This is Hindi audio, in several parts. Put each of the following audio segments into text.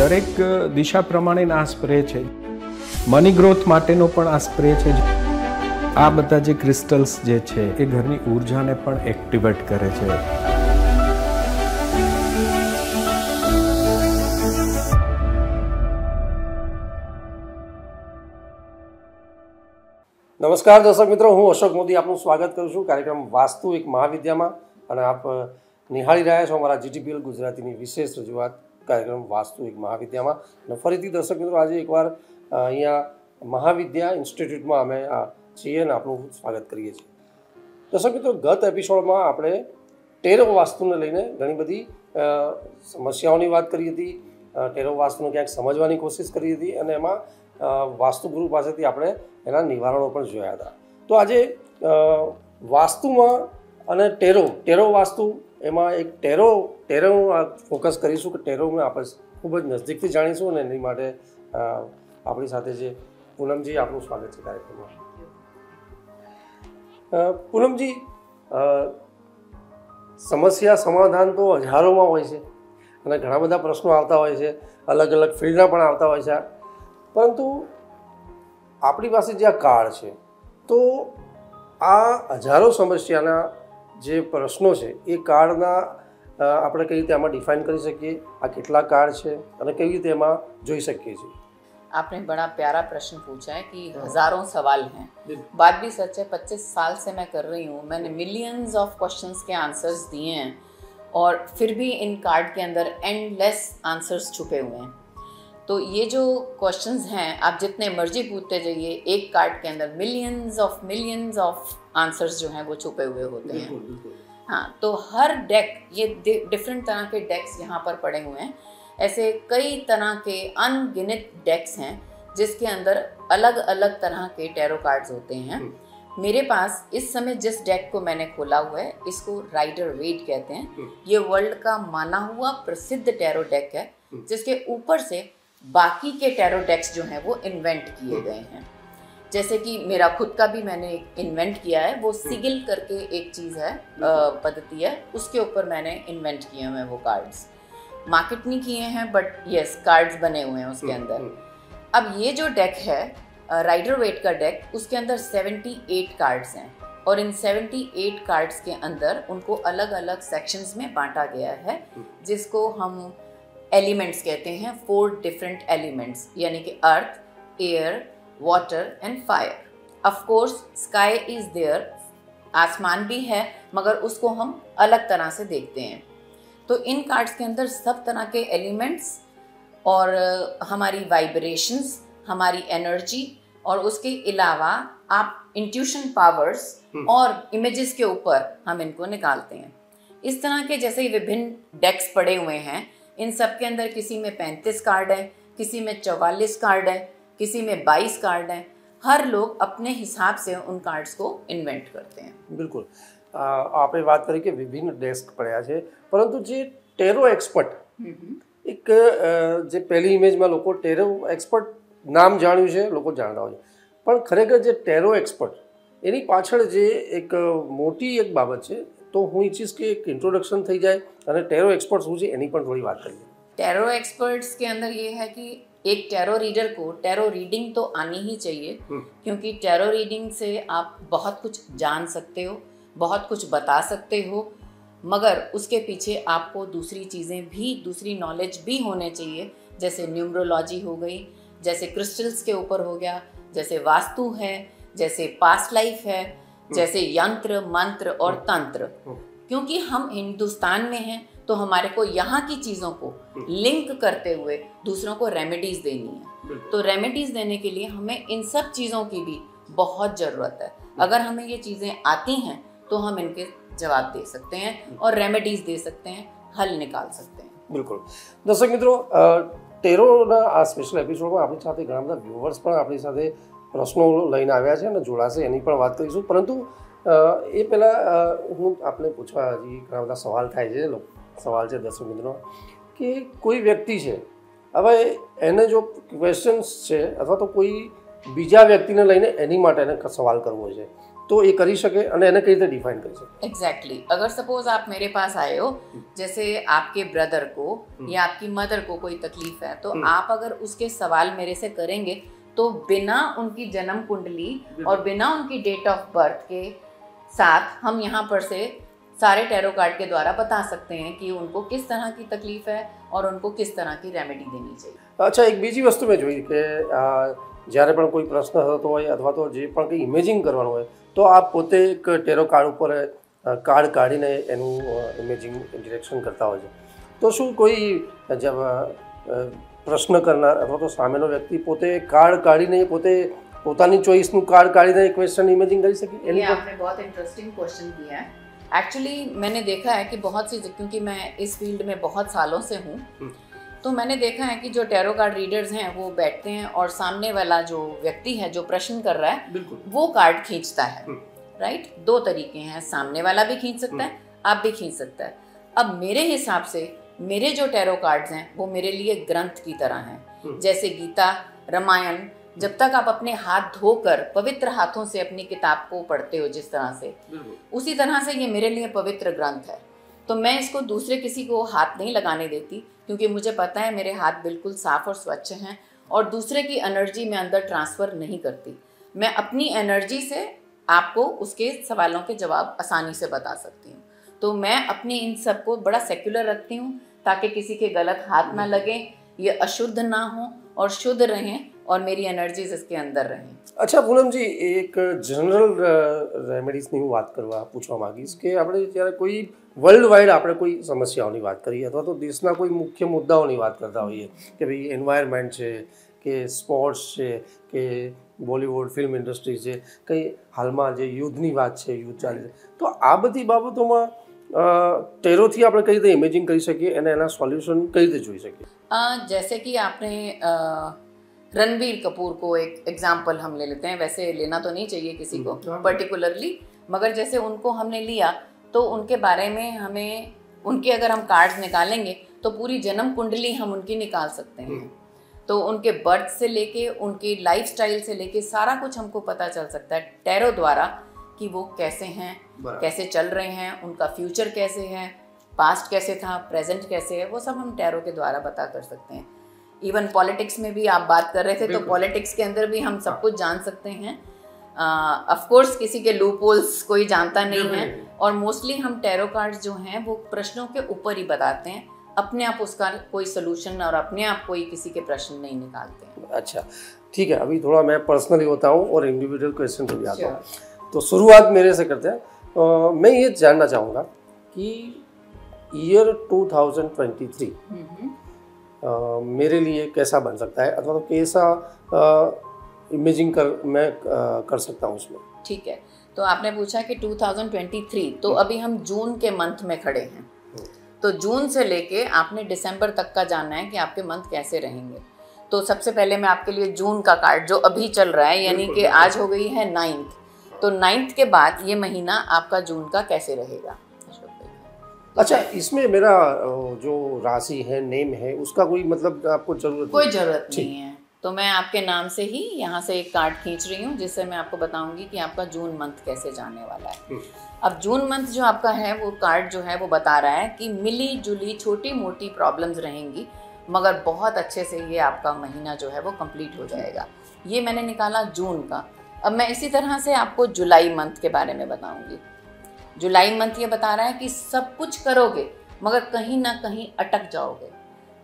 દરેક દિશા પ્રમાણેના આ સ્પ્રે છે. મની ગ્રોથ માટેનો પણ આ સ્પ્રે છે. આ બધા જે ક્રિસ્ટલ્સ જે છે એ ઘરની ઉર્જાને પણ એક્ટિવેટ કરે છે. નમસ્કાર દર્શક મિત્રો, હું અશોક મોદી આપનું સ્વાગત કરું છું કાર્યક્રમ વાસ્તુ એક મહાવિદ્યામાં. અને આપ નિહાળી રહ્યા છો અમારા જીટીપીએલ ગુજરાતીની વિશેષ રજૂઆત કાર્યક્રમ વાસ્તુ એક મહાવિદ્યામાં. અને ફરીથી દર્શક મિત્રો, આજે એકવાર અહીંયા મહાવિદ્યા ઇન્સ્ટિટ્યૂટમાં અમે છીએ અને આપનું સ્વાગત કરીએ છીએ. દર્શક મિત્રો, ગત એપિસોડમાં આપણે ટેરો વાસ્તુને લઈને ઘણી બધી સમસ્યાઓની વાત કરી હતી. ટેરો વાસ્તુને ક્યાંક સમજવાની કોશિશ કરી હતી અને એમાં વાસ્તુગુરુ પાસેથી આપણે એના નિવારણો પણ જોયા હતા. તો આજે વાસ્તુમાં અને ટેરો વાસ્તુ એમાં એક ટેરો ફોકસ કરીશું કે ટેરોને આપણે ખૂબ જ નજદીકથી જાણીશું. અને એની માટે આપણી સાથે જે પૂનમજી, આપનું સ્વાગત છે કાર્યક્રમમાં. પૂનમજી, સમસ્યા સમાધાન તો હજારોમાં હોય છે અને ઘણા બધા પ્રશ્નો આવતા હોય છે, અલગ અલગ ફિલ્ડના પણ આવતા હોય છે. પરંતુ આપણી પાસે જે આ કાર્ડ છે, તો આ હજારો સમસ્યાના જે પ્રશ્નો છે એ કાર્ડના આપણે કઈ રીતે આમાં ડિફાઇન કરી શકીએ? આ કેટલા કાર્ડ છે અને કેવી રીતે એમાં જોઈ શકીએ છીએ? आपने बड़ा प्यारा प्रश्न पूछा है कि हज़ारों सवाल हैं. बात भी सच है, 25 साल से मैं कर रही हूँ. मैंने मिलियंस ऑफ क्वेश्चंस के आंसर्स दिए हैं और फिर भी इन कार्ड के अंदर एंडलेस आंसर्स छुपे हुए हैं. तो ये जो क्वेश्चंस हैं, आप जितने मर्जी पूछते जाइए, एक कार्ड के अंदर मिलियंस ऑफ आंसर्स जो हैं वो छुपे हुए होते हैं. हाँ, तो हर डेक, ये डिफरेंट तरह के डेक्स यहाँ पर पड़े हुए हैं. ऐसे कई तरह के अनगिनत डेक्स हैं जिसके अंदर अलग अलग तरह के टैरो कार्ड्स होते हैं. मेरे पास इस समय जिस डेक को मैंने खोला हुआ है, इसको राइडर वेट कहते हैं. ये वर्ल्ड का माना हुआ प्रसिद्ध टैरो डेक है, जिसके ऊपर से बाकी के टैरो डेक्स जो हैं वो इन्वेंट किए गए हैं. जैसे कि मेरा खुद का भी मैंने इन्वेंट किया है, वो सिगिल करके एक चीज़ है, पद्धति है, उसके ऊपर मैंने इन्वेंट किए हुए हैं वो कार्ड्स. मार्केट नहीं किए हैं, बट यस, कार्ड्स बने हुए हैं उसके अंदर. अब ये जो डेक है, राइडर वेट का डेक, उसके अंदर 78 कार्ड्स हैं और इन 78 कार्ड्स के अंदर उनको अलग अलग सेक्शंस में बांटा गया है, जिसको हम एलिमेंट्स कहते हैं. 4 डिफरेंट एलिमेंट्स, यानी कि earth, air, water and fire. Of course sky is there, आसमान भी है, मगर उसको हम अलग तरह से देखते हैं. तो इन कार्ड्स के अंदर सब तरह के एलिमेंट्स और हमारी वाइब्रेशंस, हमारी एनर्जी, और उसके अलावा आप इंट्यूशन पावर्स और इमेजेस के ऊपर हम इनको निकालते हैं. इस तरह के जैसे विभिन्न डेक्स पड़े हुए हैं, इन सब के अंदर किसी में 35 कार्ड हैं, किसी में 44 कार्ड हैं, किसी में 22 कार्ड हैं. हर लोग अपने हिसाब से उन कार्ड्स को इन्वेंट करते हैं. બિલકુલ, આપણે વાત કરી કે વિભિન્ન ડેસ્ક પડ્યા છે, પરંતુ જે ટેરો એક્સપર્ટ, એક જે પહેલી ઇમેજમાં લોકો ટેરો એક્સપર્ટ નામ જાણ્યું છે, લોકો જાણતા હોય છે, પણ ખરેખર જે ટેરો એક્સપર્ટ એની પાછળ જે એક મોટી એક બાબત છે, તો હું ઈચ્છીશ કે એક ઇન્ટ્રોડક્શન થઈ જાય અને ટેરો એક્સપર્ટ શું છે એની પણ થોડી વાત કરીએ. टैरो एक्सपर्ट्स के अंदर ये है कि एक टैरो रीडर को टैरो रीडिंग तो आनी ही चाहिए, क्योंकि टैरो रीडिंग से आप बहुत कुछ जान सकते हो, बहुत कुछ बता सकते हो, मगर उसके पीछे आपको दूसरी चीज़ें भी, दूसरी नॉलेज भी होने चाहिए. जैसे न्यूमरोलॉजी हो गई, जैसे क्रिस्टल्स के ऊपर हो गया, जैसे वास्तु है, जैसे पास्ट लाइफ है, जैसे यंत्र, मंत्र और तंत्र. क्योंकि हम हिंदुस्तान में हैं, तो हमारे को यहाँ की चीज़ों को लिंक करते हुए दूसरों को रेमेडीज़ देनी है. तो रेमेडीज़ देने के लिए हमें इन सब चीज़ों की भी बहुत ज़रूरत है. अगर हमें ये चीज़ें आती हैं तो हम इनके जवाब दे सकते हैं और रेमेडीज़ दे सकते हैं, हल निकाल सकते हैं. બિલકુલ. દર્શક મિત્રો, ટેરોના આ સ્પેશિયલ એપિસોડમાં આપણી સાથે ઘણા બધા વ્યુઅર્સ પણ આપણી સાથે પ્રશ્નો લઈને આવ્યા છે અને જોડાશે, એની પણ વાત કરીશું. પરંતુ એ પહેલાં હું આપને પૂછવા, હજી ઘણા બધા સવાલ થાય છે, સવાલ છે દર્શક મિત્રો, કે કોઈ વ્યક્તિ છે, હવે એને જો ક્વેશ્ચન્સ છે અથવા તો કોઈ બીજા વ્યક્તિને લઈને એની માટે એને સવાલ કરવો છે, તો એ કરી શકે અને એને કઈ રીતે ડિફાઇન કરી શકે? एग्जैक्टली अगर सपोज आप मेरे पास आए हो, जैसे आपके ब्रदर को या आपकी मदर को कोई तकलीफ है, तो आप अगर उसके सवाल मेरे से करेंगे तो बिना उनकी जन्म कुंडली और बिना उनकी डेट ऑफ बर्थ के साथ हम यहाँ पर से सारे टैरो कार्ड के द्वारा बता सकते हैं कि उनको किस तरह की तकलीफ है और उनको किस तरह की रेमेडी देनी चाहिए. અચ્છા, એક બીજી વસ્તુ મેં જોઈ કે જ્યારે પણ કોઈ પ્રશ્ન થતો હોય અથવા તો જે પણ કંઈ ઇમેજિંગ કરવાનું હોય તો આપ પોતે એક ટેરો કાર્ડ ઉપર કાર્ડ કાઢીને એનું ઇમેજિંગ ડિરેક્શન કરતા હોય છે. તો શું કોઈ પ્રશ્ન કરનાર અથવા તો સામેનો વ્યક્તિ પોતે કાર્ડ કાઢીને પોતે પોતાની ચોઈસનું કાર્ડ કાઢીને ક્વેશ્ચન ઇમેજિંગ કરી શકે? ये आपने बहुत इंटरेस्टिंग क्वेश्चन किया है. एक्चुअली मैंने देखा है कि बहुत सी, क्योंकि मैं इस फील्ड में बहुत सालों से हूँ, तो मैंने देखा है कि जो टैरो कार्ड रीडर्स हैं वो बैठते हैं और सामने वाला जो व्यक्ति है जो प्रश्न कर रहा है वो कार्ड खींचता है. राइट, दो तरीके हैं, सामने वाला भी खींच सकता है, आप भी खींच सकता है. अब मेरे हिसाब से मेरे जो टैरो कार्ड्स हैं वो मेरे लिए ग्रंथ की तरह हैं. जैसे गीता, रामायण, जब तक आप अपने हाथ धोकर पवित्र हाथों से अपनी किताब को पढ़ते हो जिस तरह से, उसी तरह से ये मेरे लिए पवित्र ग्रंथ है. तो मैं इसको दूसरे किसी को हाथ नहीं लगाने देती, क्योंकि मुझे पता है मेरे हाथ बिल्कुल साफ और स्वच्छ हैं और दूसरे की एनर्जी में अंदर ट्रांसफ़र नहीं करती. मैं अपनी एनर्जी से आपको उसके सवालों के जवाब आसानी से बता सकती हूँ. तो मैं अपने इन सब को बड़ा सेक्युलर रखती हूँ ताकि किसी के गलत हाथ ना लगे, ये अशुद्ध ना हो और शुद्ध रहें और मेरी एनर्जीज इसके अंदर रहें. અચ્છા પૂનમજી, એક જનરલ રેમેડીઝની હું વાત પૂછવા માંગીશ કે આપણે જ્યારે કોઈ વર્લ્ડ વાઇડ આપણે કોઈ સમસ્યાઓની વાત કરીએ અથવા તો દેશના કોઈ મુખ્ય મુદ્દાઓની વાત કરતા હોઈએ કે ભાઈ એન્વાયરમેન્ટ છે કે સ્પોર્ટ્સ છે કે બોલિવૂડ ફિલ્મ ઇન્ડસ્ટ્રી છે, કંઈ હાલમાં જે યુદ્ધની વાત છે, યુદ્ધ ચાલે છે, તો આ બધી બાબતોમાં ટેરોથી આપણે કઈ રીતે ઇમેજિંગ કરી શકીએ અને એના સોલ્યુશન કઈ રીતે જોઈ શકીએ? जैसे कि आपने रणबीर कपूर को एक एग्जाम्पल हम ले लेते हैं. वैसे लेना तो नहीं चाहिए किसी को पर्टिकुलरली, मगर जैसे उनको हमने लिया तो उनके बारे में हमें उनके अगर हम कार्ड्स निकालेंगे तो पूरी जन्म कुंडली हम उनकी निकाल सकते हैं. तो उनके बर्थ से लेके उनकी लाइफस्टाइल से लेके सारा कुछ हमको पता चल सकता है टैरो द्वारा कि वो कैसे हैं, कैसे चल रहे हैं, उनका फ्यूचर कैसे है, पास्ट कैसे था, प्रेजेंट कैसे है, वो सब हम टैरो के द्वारा पता कर सकते हैं. इवन पॉलिटिक्स में भी आप बात कर रहे थे, तो पॉलिटिक्स के अंदर भी हम सब कुछ जान सकते हैं. ऑफ कोर्स किसी के लूप होल्स कोई जानता नहीं है और मोस्टली हम टैरो कार्ड्स जो हैं वो प्रश्नों के ऊपर ही बताते हैं, अपने आप उसका कोई सोल्यूशन और अपने आप कोई किसी के प्रश्न नहीं निकालते हैं. अच्छा, ठीक है. अभी थोड़ा मैं पर्सनली होता हूँ और इंडिविजुअल क्वेश्चन पे भी आता हूँ. तो शुरुआत मेरे से करते हैं. मैं ये जानना चाहूँगा कि ईयर 2023 मेरे लिए कैसा बन सकता है अथवा तो कैसा इमेजिंग मैं कर सकता हूँ उसमें? ठीक है, तो आपने पूछा कि 2023, तो अभी हम जून के मंथ में खड़े हैं. तो जून से लेके आपने दिसंबर तक का जानना है कि आपके मंथ कैसे रहेंगे. तो सबसे पहले मैं आपके लिए जून का कार्ड जो अभी चल रहा है, यानी कि आज हो गई है 9th, तो 9th के बाद ये महीना आपका जून का कैसे रहेगा. अच्छा, इसमें मेरा जो राशि है, नेम है, उसका कोई मतलब आपको कोई ज़रूरत नहीं है. तो मैं आपके नाम से ही यहाँ से एक कार्ड खींच रही हूँ जिससे मैं आपको बताऊंगी कि आपका जून मंथ कैसे जाने वाला है. अब जून मंथ जो आपका है वो कार्ड जो है वो बता रहा है कि मिली जुली छोटी मोटी प्रॉब्लम्स रहेंगी, मगर बहुत अच्छे से ये आपका महीना जो है वो कंप्लीट हो जाएगा. ये मैंने निकाला जून का. अब मैं इसी तरह से आपको जुलाई मंथ के बारे में बताऊंगी. जुलाई मंथ ये बता रहा है कि सब कुछ करोगे मगर कहीं ना कहीं अटक जाओगे.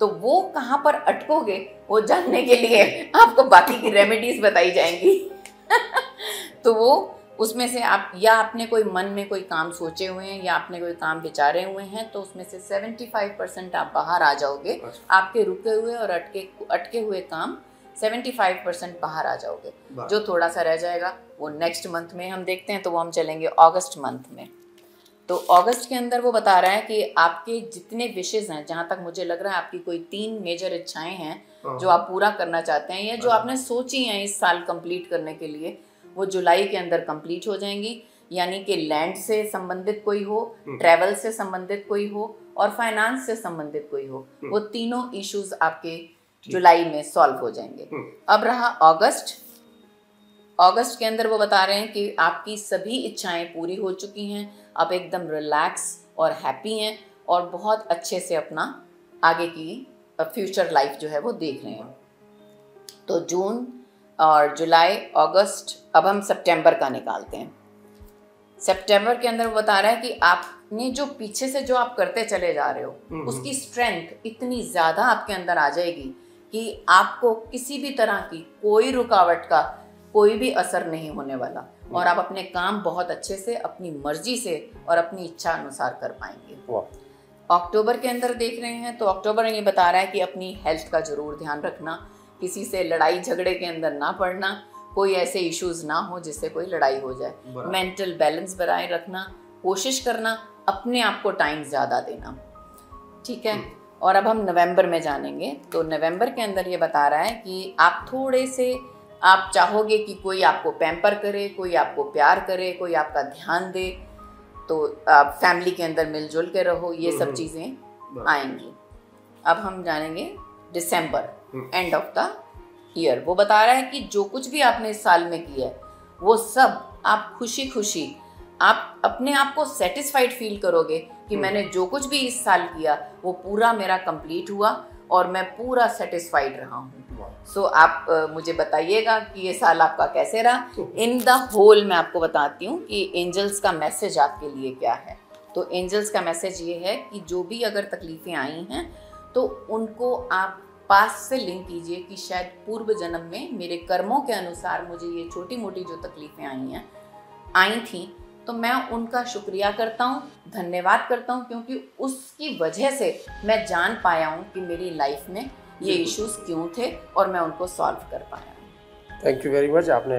तो वो कहाँ पर अटकोगे वो जानने के लिए आपको बाकी की रेमेडीज बताई जाएंगी. तो वो उसमें से आप या आपने कोई मन में कोई काम सोचे हुए हैं या आपने कोई काम विचारे हुए हैं, तो उसमें से 75% आप बाहर आ जाओगे. आपके रुके हुए और अटके हुए काम 75% बाहर आ जाओगे. जो थोड़ा सा रह जाएगा वो नेक्स्ट मंथ में हम देखते हैं. तो वो हम चलेंगे अगस्त मंथ में. तो अगस्त के अंदर वो बता रहा है कि आपके जितने विशेष हैं, जहाँ तक मुझे लग रहा है आपकी कोई 3 मेजर इच्छाएं हैं जो आप पूरा करना चाहते हैं या जो आपने सोची हैं इस साल कंप्लीट करने के लिए, वो जुलाई के अंदर कंप्लीट हो जाएंगी. यानी कि लैंड से संबंधित कोई हो, ट्रैवल से संबंधित कोई हो और फाइनेंस से संबंधित कोई हो, वो तीनों इश्यूज आपके जुलाई में सॉल्व हो जाएंगे. अब रहा अगस्त. अगस्त के अंदर वो बता रहे हैं कि आपकी सभी इच्छाएं पूरी हो चुकी हैं, आप एकदम रिलैक्स और हैप्पी हैं और बहुत अच्छे से अपना आगे की फ्यूचर लाइफ जो है वो देख रहे हैं। तो जून और जुलाई, अगस्त, अब हम सितंबर का निकालते हैं। सितंबर के अंदर वो बता रहा है कि आपने जो पीछे से जो आप करते चले जा रहे हो उसकी स्ट्रेंथ इतनी ज़्यादा आपके अंदर आ जाएगी कि आपको किसी भी तरह की कोई रुकावट का कोई भी असर नहीं होने वाला और आप अपने काम बहुत अच्छे से अपनी मर्जी से और अपनी इच्छा अनुसार कर पाएंगे। अक्टूबर के अंदर देख रहे हैं तो अक्टूबर में ये बता रहा है कि अपनी हेल्थ का ज़रूर ध्यान रखना, किसी से लड़ाई झगड़े के अंदर ना पड़ना, कोई ऐसे इश्यूज ना हो जिससे कोई लड़ाई हो जाए, मेंटल बैलेंस बनाए रखना, कोशिश करना, अपने आप को टाइम ज़्यादा देना। ठीक है। और अब हम नवंबर में जानेंगे तो नवंबर के अंदर ये बता रहा है कि आप थोड़े से आप चाहोगे कि कोई आपको पैम्पर करे, कोई आपको प्यार करे, कोई आपका ध्यान दे, तो आप फैमिली के अंदर मिलजुल के रहो, ये सब चीज़ें आएंगी। अब हम जानेंगे दिसंबर, एंड ऑफ द ईयर। वो बता रहा है कि जो कुछ भी आपने इस साल में किया है वो सब आप खुशी खुशी आप अपने आप को सेटिस्फाइड फील करोगे कि मैंने जो कुछ भी इस साल किया वो पूरा मेरा कंप्लीट हुआ और मैं पूरा सेटिस्फाइड रहा हूँ। सो आप मुझे बताइएगा कि ये साल आपका कैसे रहा। इन द होल मैं आपको बताती हूँ कि एंजल्स का मैसेज आपके लिए क्या है। तो एंजल्स का मैसेज ये है कि जो भी अगर तकलीफ़ें आई हैं तो उनको आप पास से लिंक कीजिए कि शायद पूर्व जन्म में मेरे कर्मों के अनुसार मुझे ये छोटी मोटी जो तकलीफ़ें आई थी तो मैं उनका शुक्रिया करता हूँ, धन्यवाद करता हूँ, क्योंकि उसकी वजह से मैं जान पाया हूँ कि मेरी लाइफ में ये इश्यूज क्यों थे और मैं उनको सॉल्व कर पाया हूँ। थैंक यू वेरी मच, आपने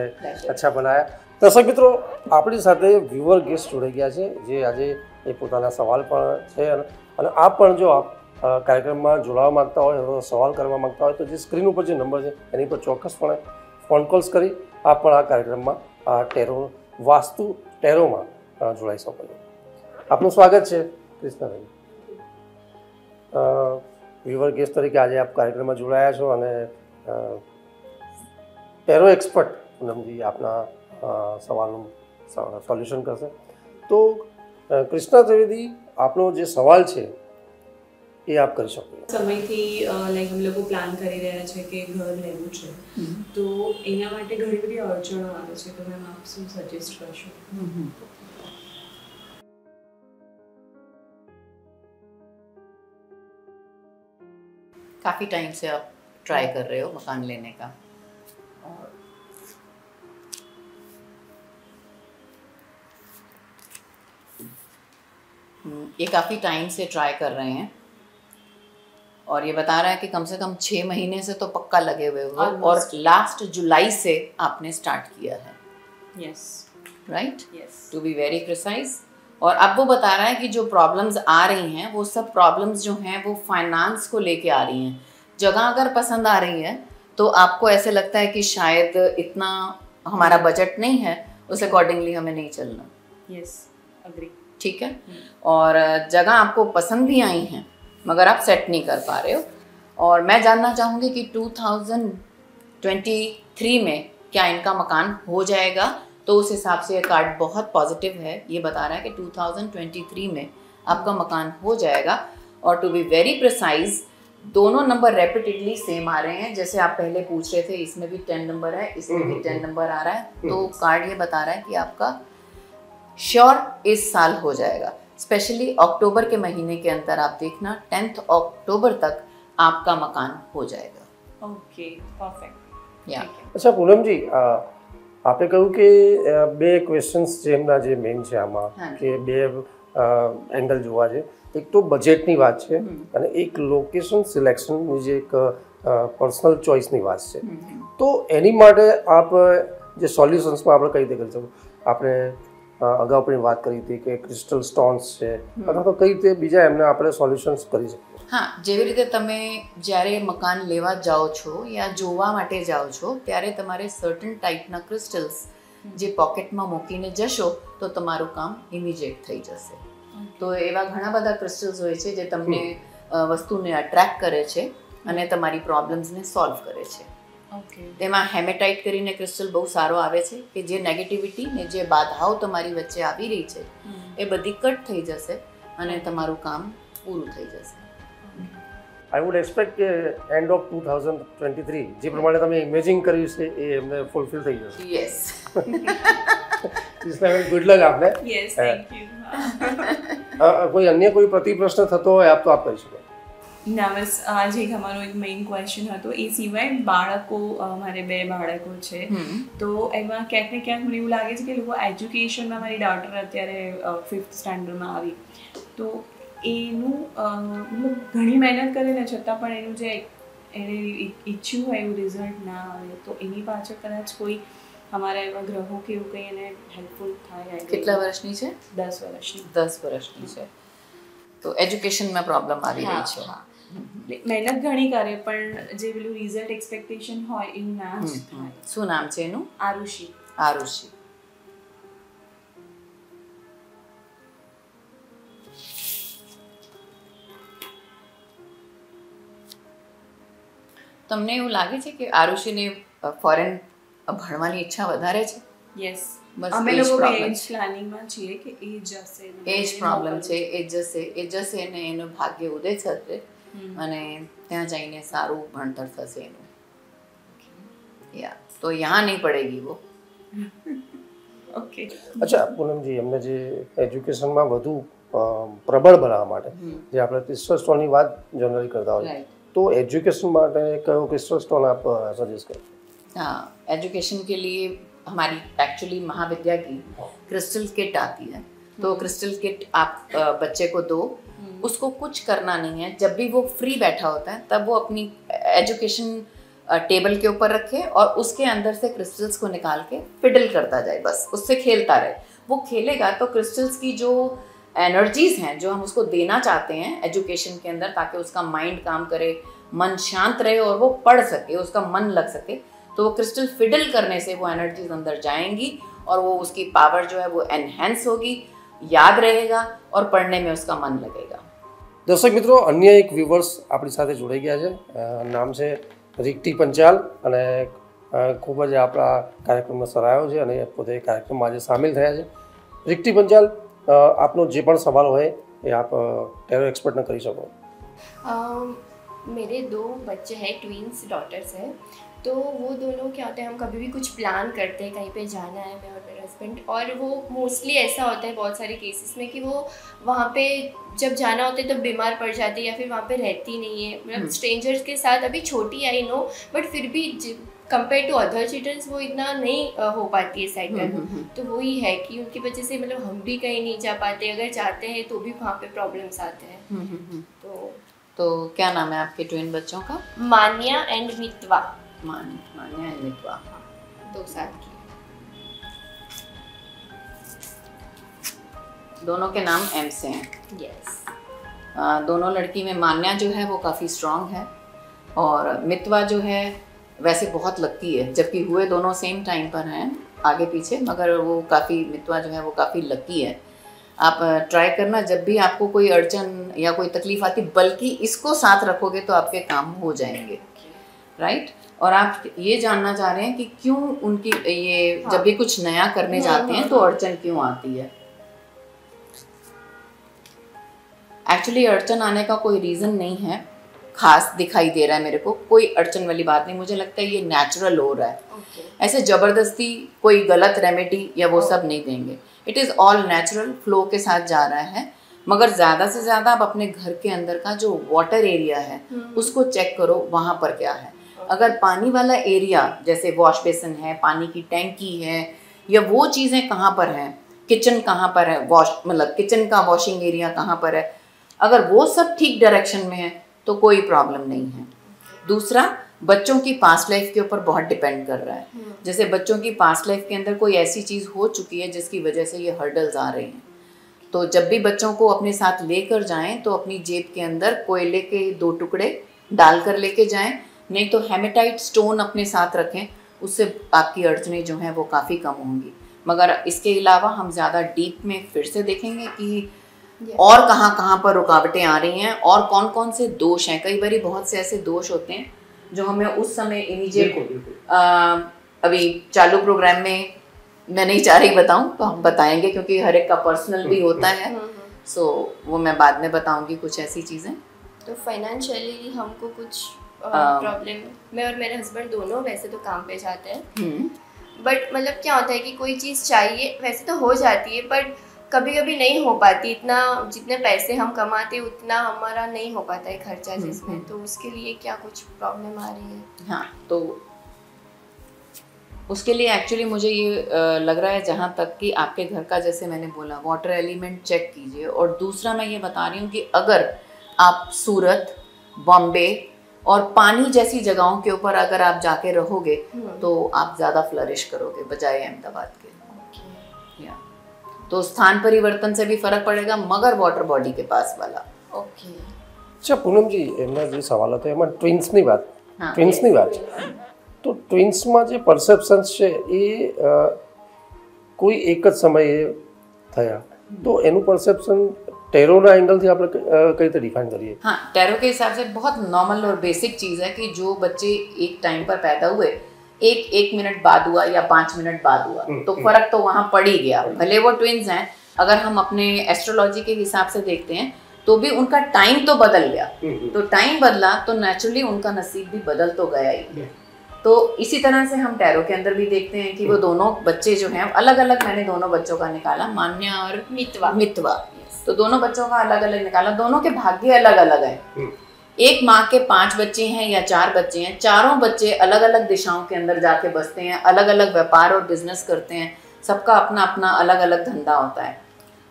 अच्छा बनाया। दर्शक मित्रों, આપણી સાથે વ્યુઅર ગેસ્ટ જોડાઈ ગયા છે જે આજે એ પોતાના સવાલ પણ છે અને આપ પણ જો આપ કાર્યક્રમમાં જોડાવા માંગતા હોય અથવા સવાલ કરવા માંગતા હોય તો જે સ્ક્રીન ઉપર જે નંબર છે એની પર ચોક્કસપણે ફોન કોલ્સ કરી આપ પણ આ કાર્યક્રમમાં ટેરો વાસ્તુ ટેરોમાં જોડાઈ શકો છો। આપનું સ્વાગત છે કૃષ્ણભાઈ। વ્યુઅર ગેસ્ટ તરીકે આજે આપ કાર્યક્રમમાં જોડાયા છો અને ટેરો એક્સપર્ટ પૂનમજી આપના સવાલનું સોલ્યુશન કરશે। તો કૃષ્ણા ત્રિવેદી, આપનો જે સવાલ છે એ આપ કરી શકો। સમયથી લાઈક हम લોકો પ્લાન કરી રહ્યા છે કે ઘર લેવું છે તો એના માટે ઘણી બધી અડચણો આવે છે, તો મેમ આપ શું સજેસ્ટ કરશો? काफ़ी टाइम से आप ट्राई कर रहे हो मकान लेने का और ये काफ़ी टाइम से ट्राई कर रहे हैं और ये बता रहा है कि कम से कम 6 महीने से तो पक्का लगे हुए हो और लास्ट जुलाई से आपने स्टार्ट किया है। Yes, right, yes, to be very precise. और अब वो बता रहा है कि जो प्रॉब्लम्स आ रही हैं वो सब प्रॉब्लम्स जो हैं वो फाइनेंस को लेके आ रही हैं। जगह अगर पसंद आ रही है तो आपको ऐसे लगता है कि शायद इतना हमारा बजट नहीं है, उस अकॉर्डिंगली हमें नहीं चलना। Yes, agree. ठीक है। और जगह आपको पसंद भी आई हैं मगर आप सेट नहीं कर पा रहे हो। और मैं जानना चाहूँगी कि 2023 में क्या इनका मकान हो जाएगा? तो उस हिसाब से ये कार्ड बहुत पॉजिटिव है। ये बता रहा है कि 2023 में आपका मकान हो जाएगा। और टू बी वेरी प्रिसाइज, दोनों नंबर रेपिटेडली सेम आ रहे हैं। जैसे आप पहले पूछ रहे थे, इसमें भी 10 नंबर है, इसमें भी 10 नंबर आ रहा है। तो कार्ड ये बता रहा है कि आपका श्योर इस साल हो जाएगा। स्पेशली अक्टूबर के महीने के अंदर आप देखना 10 अक्टूबर तक आपका मकान हो जाएगा। Okay, perfect. या अच्छा પૂનમજી, આપે કહ્યું કે બે ક્વેશ્ચન્સ જે એમના જે મેઇન છે આમાં કે બે એંગલ જોવા છે। એક તો બજેટની વાત છે અને એક લોકેશન સિલેક્શનની જે એક પર્સનલ ચોઇસની વાત છે। તો એની માટે આપ જે સોલ્યુશન્સમાં આપણે કઈ રીતે કરી શકો? આપણે અગાઉ પણ વાત કરી હતી કે ક્રિસ્ટલ સ્ટોન્સ છે અથવા તો કઈ રીતે બીજા એમને આપણે સોલ્યુશન્સ કરી શકીએ? હા, જેવી રીતે તમે જ્યારે મકાન લેવા જાઓ છો યા જોવા માટે જાઓ છો ત્યારે તમારે સર્ટન ટાઈપના ક્રિસ્ટલ્સ જે પોકેટમાં મૂકીને જશો તો તમારું કામ ઇમિડિયેટ થઈ જશે। તો એવા ઘણા બધા ક્રિસ્ટલ્સ હોય છે જે તમને વસ્તુને અટ્રેક્ટ કરે છે અને તમારી પ્રોબ્લેમ્સને સોલ્વ કરે છે। ઓકે તેમાં હેમેટાઇટ કરીને ક્રિસ્ટલ બહુ સારો આવે છે કે જે નેગેટિવિટી ને જે બાધાઓ તમારી વચ્ચે આવી રહી છે એ બધી કટ થઈ જશે અને તમારું કામ પૂરું થઈ જશે. આઈ વુડ એક્સપેક્ટ કે એન્ડ ઓફ 2023 જે પ્રમાણે તમે ઇમેજિંગ કર્યું છે એ એમને ફૂલફિલ થઈ જશે. યસ. ગુડ લક આપને. Yes thank you. કોઈ અન્ય કોઈ પ્રશ્ન થતો હોય આપ તો આપ કહી શકો. ના બસ આજે એક અમારો એક મેઇન ક્વેશ્ચન હતો. એ સિવાય બાળકો, મારે 2 બાળકો છે તો એમાં ક્યાંક ને ક્યાંક મને એવું લાગે છે કે લોકો એજ્યુકેશનમાં, મારી ડોટર અત્યારે 5th સ્ટાન્ડર્ડમાં આવી તો એનું મતલબ ઘણી મહેનત કરે ને છતાં પણ એનું જે એને ઈચ્છ્યું હોય એવું રિઝલ્ટ ના આવે તો એની પાછળ કદાચ કોઈ અમારા એવા ગ્રહો કે એવું કંઈ એને હેલ્પફુલ થાય. કેટલા વર્ષની છે? 10 વર્ષની. 10 વર્ષની છે તો એજ્યુકેશનમાં પ્રોબ્લેમ આવી રહી છે. મહેનત ઘણી કરે પણ જે પેલું રિઝલ્ટ એક્સપેક્ટેશન હોય એવું ના જ થાય. શું નામ છે એનું? આરુષિ. આરુષિ. તમને એવું લાગે છે કે આરુષિને ફોરેન ભણવાની ઈચ્છા વધારે છે? યસ. બસ અમે એ જ લોકો problem એજ પ્લાનિંગમાં છીએ કે એ જશે. એ જ પ્રોબ્લેમ છે. એ જશે ને એનું ભાગ્ય ઉદય થશે અને ત્યાં જઈને સારું ભણતર થશે એનું. યા તો યહાં નહીં પડેગી વો. ઓકે. અચ્છા પૂનમજી, એમને જે એજ્યુકેશનમાં વધુ પ્રબળ બનાવવા માટે જે આપણે ક્રિસ્ટલ સ્ટોનની વાત જનરલી કરતા હોય तो एजुकेशन માટે કયો ક્રિસ્ટલ સ્ટોન आप सजेस्ट करें? हाँ, एजुकेशन के लिए हमारी एक्चुअली महाविद्या की क्रिस्टल किट आती है तो क्रिस्टल किट आप बच्चे को दो, उसको कुछ करना नहीं है. जब भी वो फ्री बैठा होता है तब वो अपनी एजुकेशन टेबल के ऊपर रखे और उसके अंदर से क्रिस्टल्स को निकाल के फिडल करता जाए, बस उससे खेलता रहे. वो खेलेगा तो क्रिस्टल्स की जो एनर्जीज हैं जो हम उसको देना चाहते हैं एजुकेशन के अंदर ताकि उसका माइंड काम करे, मन शांत रहे और वो पढ़ सके, उसका मन लग सके, तो वो क्रिस्टल फिडल करने से वो एनर्जीज अंदर जाएंगी और वो उसकी पावर जो है वो एनहेंस होगी, याद रहेगा और पढ़ने में उसका मन लगेगा. દર્શક મિત્રો, અન્ય એક વ્યુવર્સ આપણી સાથે જોડાઈ ગયા છે. નામ છે રિક્તિ પંચાલ અને ખૂબ જ આપણા કાર્યક્રમમાં સરાહ્યો છે અને પોતે કાર્યક્રમમાં આજે સામેલ થયા છે. રિક્તિ પંચાલ, आपनो जे पण सवाल होए ये आप टेरो एक्सपर्ट ने करी सको. मेरे 2 बच्चे हैं, ट्विंस डॉटर्स हैं, तो वो दोनों क्या होता है, हम कभी भी कुछ प्लान करते हैं, कहीं पे जाना है मैं और मेरा हस्बैंड, और वो मोस्टली ऐसा होता है बहुत सारे केसेस में कि वो वहाँ पे जब जाना होता है तो बीमार पड़ जाती है या फिर वहाँ पे रहती नहीं है. मतलब स्ट्रेंजर्स के साथ, अभी छोटी आई नो, बट फिर भी कंपेयर टू अदर चिल्ड्रंस वो इतना नहीं हो पाती है सेटल. तो वही है कि उनकी वजह से मतलब हम भी कहीं नहीं जा पाते, अगर जाते हैं तो भी वहाँ पे प्रॉब्लम्स आते हैं. तो क्या नाम है आपके ट्विन बच्चों का? मान्या एंड मितवा. मान्या एंड मितवा. 2 साल की. दोनों के नाम एम से हैं. यस. दोनों लड़की में मान्या जो है वो काफ़ी स्ट्रांग है और मितवा जो है वैसे बहुत लगती है, जबकि हुए दोनों सेम टाइम पर हैं, आगे पीछे, मगर वो काफ़ी, मितवा जो है वो काफ़ी लकी है. आप ट्राई करना, जब भी आपको कोई अड़चन या कोई तकलीफ आती, बल्कि इसको साथ रखोगे तो आपके काम हो जाएंगे. राइट. और आप ये जानना चाह रहे हैं कि क्यों उनकी ये जब भी कुछ नया करने जाते हैं तो अड़चन क्यों आती है. एक्चुअली अड़चन आने का कोई रीज़न नहीं है खास दिखाई दे रहा है मेरे को, कोई अड़चन वाली बात नहीं. मुझे लगता है ये नेचुरल हो रहा है. ऐसे ज़बरदस्ती कोई गलत रेमेडी या वो सब नहीं देंगे. It is all natural, flow के साथ जा रहा है. मगर ज़्यादा से ज़्यादा आप अपने घर के अंदर का जो वाटर एरिया है उसको चेक करो, वहाँ पर क्या है. अगर पानी वाला एरिया जैसे वॉश बेसिन है, पानी की टैंकी है, या वो चीज़ें कहाँ पर हैं, किचन कहाँ पर है, मतलब किचन का वॉशिंग एरिया कहाँ पर है, अगर वो सब ठीक डायरेक्शन में है तो कोई प्रॉब्लम नहीं है. दूसरा, बच्चों की पास्ट लाइफ के ऊपर बहुत डिपेंड कर रहा है. जैसे बच्चों की पास्ट लाइफ के अंदर कोई ऐसी चीज़ हो चुकी है जिसकी वजह से ये हर्डल्स आ रहे हैं, तो जब भी बच्चों को अपने साथ लेकर जाएं तो अपनी जेब के अंदर कोयले के 2 टुकड़े डालकर लेके जाएं, नहीं तो हेमेटाइट स्टोन अपने साथ रखें, उससे आपकी अड़चनें जो हैं वो काफ़ी कम होंगी. मगर इसके अलावा हम ज़्यादा डीप में फिर से देखेंगे कि और कहाँ कहाँ पर रुकावटें आ रही हैं और कौन कौन से दोष हैं. कई बार बहुत से ऐसे दोष होते हैं जो हमें उस समय इमीडिएट अभी चालू प्रोग्राम में मैं नहीं चाह रही बताऊं, तो हम बताएंगे क्योंकि हर एक का पर्सनल भी होता है, सो वो मैं बाद में बताऊंगी कुछ ऐसी चीज़ें। तो फाइनेंशियली हमको कुछ प्रॉब्लम, मैं और मेरे हस्बैंड दोनों वैसे तो काम पे जाते हैं, बट मतलब क्या होता है कि कोई चीज़ चाहिए वैसे तो हो जाती है, बट कभी कभी नहीं हो पाती, इतना जितने पैसे हम कमाते उतना हमारा नहीं हो पाता है खर्चा जिसमें, तो उसके लिए क्या कुछ प्रॉब्लम आ रही है? हाँ, तो उसके लिए एक्चुअली मुझे ये लग रहा है, जहाँ तक कि आपके घर का, जैसे मैंने बोला, वाटर एलिमेंट चेक कीजिए। और दूसरा मैं ये बता रही हूँ कि अगर आप सूरत, बॉम्बे और पानी जैसी जगहों के ऊपर अगर आप जाके रहोगे तो आप ज़्यादा फ्लरिश करोगे बजाय अहमदाबाद के। या तो स्थान परिवर्तन से भी फर्क पड़ेगा, मगर वाटर बॉडी के पास वाला। ओके। अच्छा पूनम जी, એમના જે સવાલ હતો એમાં ટ્વિન્સની વાત તો ટ્વિન્સમાં જે પરસેપ્શન્સ છે એ કોઈ એક જ સમયે થયા, તો એનું પરસેપ્શન ટેરોના એંગલથી આપણે કઈ રીતે ડિફાઇન કરીએ? हाँ, टेरो के हिसाब से बहुत नॉर्मल और बेसिक चीज़ है कि जो बच्चे एक टाइम पर पैदा हुए, एक मिनट बाद हुआ या 5 मिनट बाद हुआ, तो फर्क तो वहाँ पड़ ही गया। भले वो ट्विन्स हैं, अगर हम अपने एस्ट्रोलॉजी के हिसाब से देखते हैं तो भी उनका टाइम तो बदल गया, तो टाइम बदला तो नेचुरली उनका नसीब भी बदल तो गया ही। तो इसी तरह से हम टैरो के अंदर भी देखते हैं कि वो दोनों बच्चे जो हैं अलग अलग, मैंने दोनों बच्चों का निकाला, मान्या और मितवा, तो दोनों बच्चों का अलग अलग निकाला, दोनों के भाग्य अलग अलग हैं। एक माँ के 5 बच्चे हैं या 4 बच्चे हैं, चारों बच्चे अलग अलग दिशाओं के अंदर जाके बसते हैं, अलग अलग व्यापार और बिजनेस करते हैं, सबका अपना अपना अलग अलग धंधा होता है,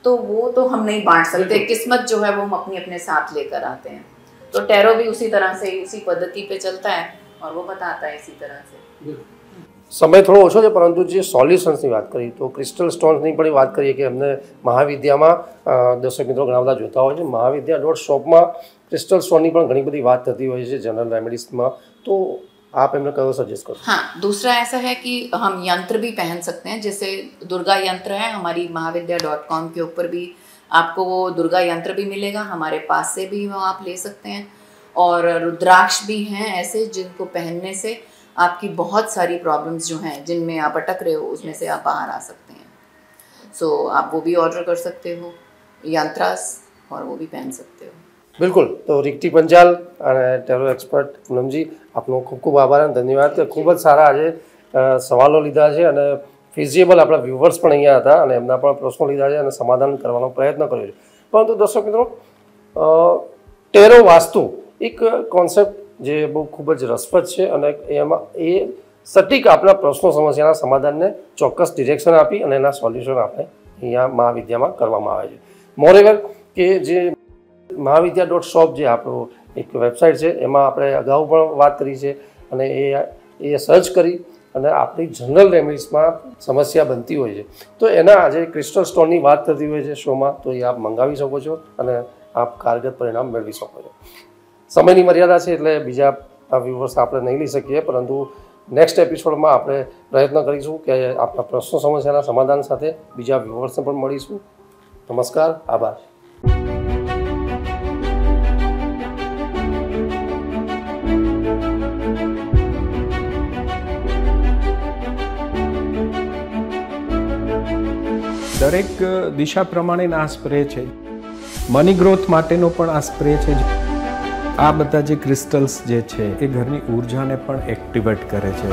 तो वो तो हम नहीं बांट सकते। किस्मत जो है वो हम अपनी अपने साथ लेकर आते हैं। तो टैरो भी उसी तरह से, उसी पद्धति पे चलता है और वो बताता है इसी तरह से। समय थोड़ो ओछो है, परंतु जो सॉल्यूशन्स की बात करी तो क्रिस्टल स्टोन्सनी पण વાત કરીએ કે અમને મહાવિદ્યામાં દર્શક મિત્રો ઘણા બધા જોતા હોય છે, મહાવિદ્યા.shop માં क्रिस्टल स्टोन की घनी बड़ी बात थती हो जनरल रेमेडीज में, तो आप इन्हें कहो सजेस्ट करो? हाँ, दूसरा ऐसा है कि हम यंत्र भी पहन सकते हैं, जैसे दुर्गा यंत्र है, हमारी महाविद्या.com के ऊपर भी आपको वो दुर्गा यंत्र भी मिलेगा, हमारे पास से भी वो आप ले सकते हैं। और रुद्राक्ष भी हैं ऐसे जिनको पहनने से आपकी बहुत सारी प्रॉब्लम्स जो हैं जिनमें आप अटक रहे हो उसमें से आप बाहर आ सकते हैं। सो आप वो भी ऑर्डर कर सकते हो, यंत्रास, और वो भी पहन सकते हो। बिल्कुल। तो रिक्ति पंचाल અને ટેરો એક્સપર્ટ પૂનમજી, આપનો ખૂબ ખૂબ આભાર અને ધન્યવાદ કે ખૂબ જ સારા આજે સવાલો લીધા છે અને ફિઝિબલ આપણા વ્યુઅર્સ પણ અહીંયા હતા અને એમના પણ પ્રશ્નો લીધા છે અને સમાધાન કરવાનો પ્રયત્ન કર્યો છે। પરંતુ દર્શક મિત્રો, ટેરો વાસ્તુ એક કોન્સેપ્ટ જે બહુ ખૂબ જ રસપ્રદ છે અને એમાં એ સટીક આપણા પ્રશ્નો સમસ્યાના સમાધાનને ચોક્કસ ડિરેક્શન આપી અને એના સોલ્યુશન આપણે અહીંયા મહાવિદ્યામાં કરવામાં આવે છે। મોરેવર કે જે महाविद्या.shop જે આપણો એક વેબસાઇટ છે એમાં આપણે અગાઉ પણ વાત કરી છે અને એ સર્ચ કરી અને આપણી જનરલ રેમેડીઝમાં સમસ્યા બનતી હોય છે તો એના આજે ક્રિસ્ટલ સ્ટોનની વાત થતી હોય છે શોમાં, તો એ આપ મંગાવી શકો છો અને આપ કારગર પરિણામ મેળવી શકો છો। સમયની મર્યાદા છે એટલે બીજા વ્યુઅર્સ આપણે નહીં લઈ શકીએ, પરંતુ નેક્સ્ટ એપિસોડમાં આપણે પ્રયત્ન કરીશું કે આપણા પ્રશ્નો સમસ્યાના સમાધાન સાથે બીજા વ્યુઅર્સને પણ મળીશું। નમસ્કાર, આભાર। દરેક દિશા પ્રમાણેના આ સ્પ્રે છે, મની ગ્રોથ માટેનો પણ આ સ્પ્રે છે। આ બધા જે ક્રિસ્ટલ્સ જે છે એ ઘરની ઉર્જાને પણ એક્ટિવેટ કરે છે।